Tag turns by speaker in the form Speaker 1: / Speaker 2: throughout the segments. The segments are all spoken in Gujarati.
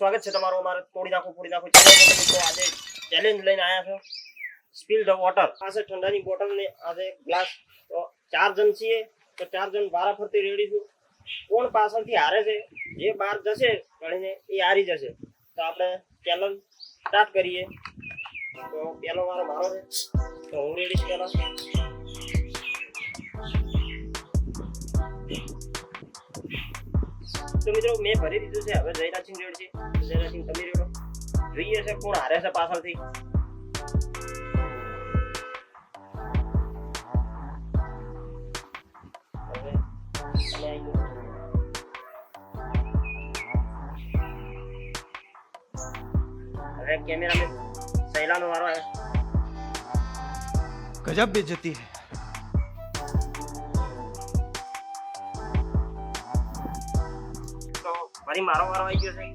Speaker 1: સ્વાગત છે તમારું અમારે તોડી નાખો ચેનલ પર મિત્રો આજે ચેલેન્જ લઈને આવ્યા છો સ્પીલ ધ વોટર પાસે ઠંડાની બોટલ ને આજે ગ્લાસ તો 4 જણ છીએ તો 4 જણ વારા ફરતી રેડી છું કોણ પાછળથી હારે છે જે બહાર જશે ગણીને એ હારી જશે તો આપણે ચેલેન્જ સ્ટાર્ટ કરીએ તો પહેલો વારો મારો છે તો હું રેડી છું પહેલા તો મિત્રો મેં ભરી દીધું છે હવે જયરાજસિંહ રેડ છે જયરાજસિંહ તમે રેડો જોઈએ છે કોણ હારે છે પાછળથી હવે કેમેરા में सैलानो वारो है
Speaker 2: गजब बेइज्जती है
Speaker 1: तो ફરી મારો વારો આવી ગયો છે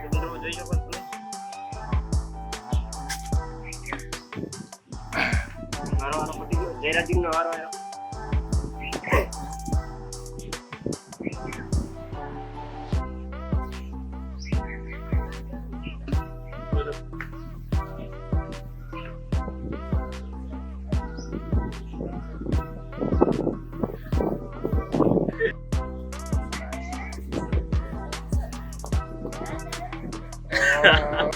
Speaker 1: મિત્રો જોઈ શકો છો મારો વારો પતી ગયો જયરાજસિંહ નો વારો આવ્યો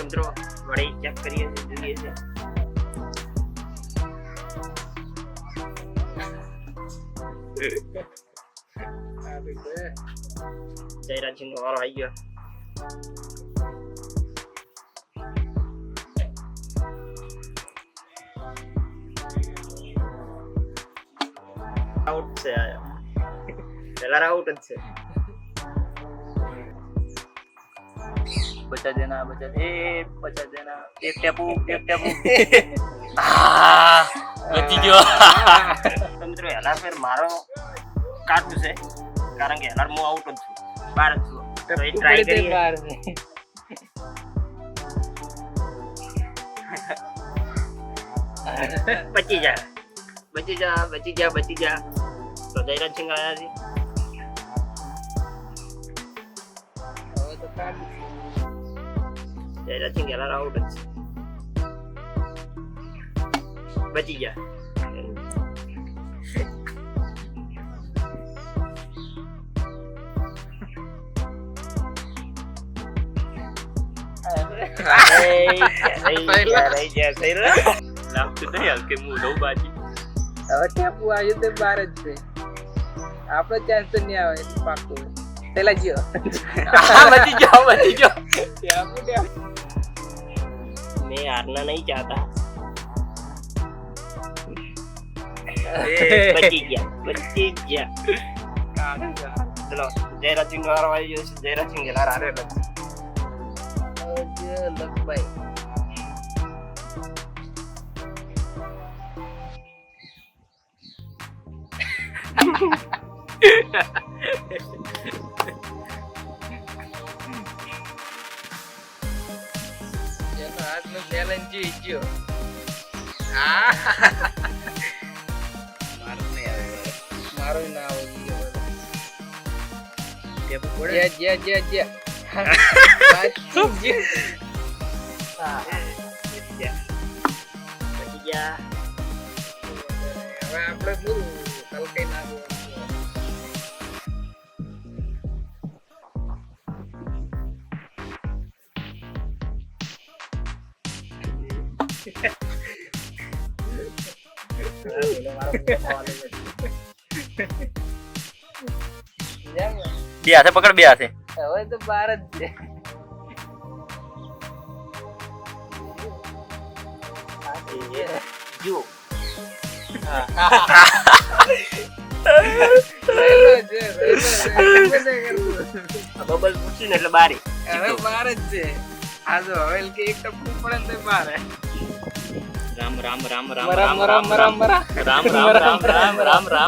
Speaker 1: મિત્રો વળી ચેક કરીએ જોઈએ છે જયરાજસિંહ નો વારો આવી ગયો આઉટ છે આયા પેલા આઉટ જ છે
Speaker 3: बचा देना एक टेपू बची गयो
Speaker 1: તો મિત્રો હેલાર ફેર મારો કાઢવું છે કારણ કે હેલાર હું આઉટ જ છું બહાર જ છું તો એ ટ્રાય કરીએ બચી જા તો જયરાજસિંહ આયા છે
Speaker 3: હવે તો કાઢ
Speaker 1: જયરાજસિંહ હેલાર આઉટ જ છે બચી જા
Speaker 3: લાગતું નહીં હલકે હું લઉં બાજી હવે ટેપુ આવ્યું તો બાર જ છે આપણો ચાન્સ તો નહીં આવે પાકું પેલા જીઓ બચી ગયો
Speaker 1: मैं हारना नहीं चाहता बची गया चलो जयराजसिंह वारो आई गयो છે જયરાજસિંહ હેલાર હારે
Speaker 3: લખભાઈ આજનો ચેલેન્જ જીત્યો મારો ના આવે જે
Speaker 1: બચી ગયા
Speaker 3: હવે આપણે બોલું કઈ ના
Speaker 2: બે હાથે પકડ બે હાથે
Speaker 3: હવે તો બાર જ છે
Speaker 1: જો બબલ પૂછી ને એટલે બારી
Speaker 3: હવે બાર જ છે આ જો હવે કે એક ટપકું પડે ને તો બાર
Speaker 2: રામ રામ રામ રામ
Speaker 3: રામ રામ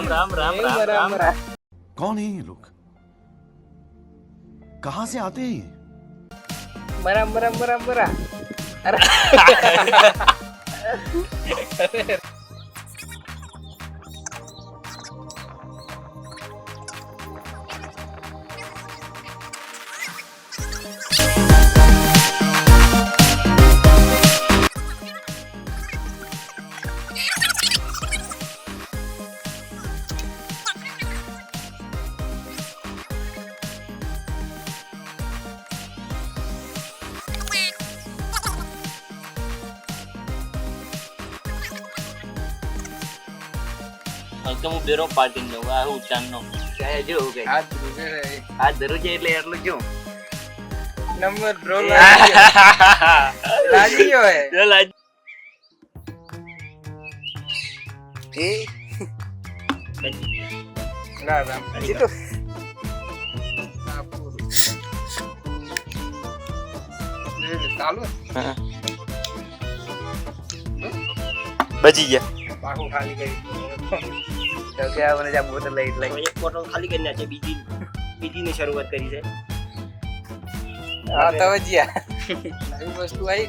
Speaker 3: રામ રામ
Speaker 4: कौन है ये लोग कहां से आते हैं
Speaker 3: बरा
Speaker 2: તો હું બેરો પાર્ટી દઉં આ હું ચાંદનો
Speaker 5: ચાહે જો કે
Speaker 3: આ ધ્રુવે રે.
Speaker 5: આ ધરું છે એટલે એટલું જો
Speaker 3: નંબર ડ્રો લાગી ગયો હે.
Speaker 2: ચાલ આજ
Speaker 5: એ
Speaker 3: લા રામ.
Speaker 5: જીતો
Speaker 3: આ પૂરું. ચાલુ
Speaker 2: બચી ગયા
Speaker 3: પાકું ખાલી કરી
Speaker 5: તો કે આ મને જા બોતલ લઈ
Speaker 1: તો એક બોટલ ખાલી કરી નાખે બીજીની શરૂઆત કરી છે
Speaker 3: હા તવજિયા નવી વસ્તુ આવી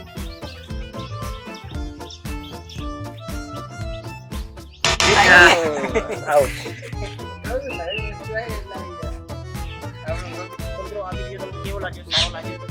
Speaker 5: આઉટ
Speaker 3: નવી વસ્તુ આવી એટલે આવી જાય.
Speaker 1: મિત્રો આ વિડીયો તમને કેવો લાગ્યો સારો લાગ્યો તો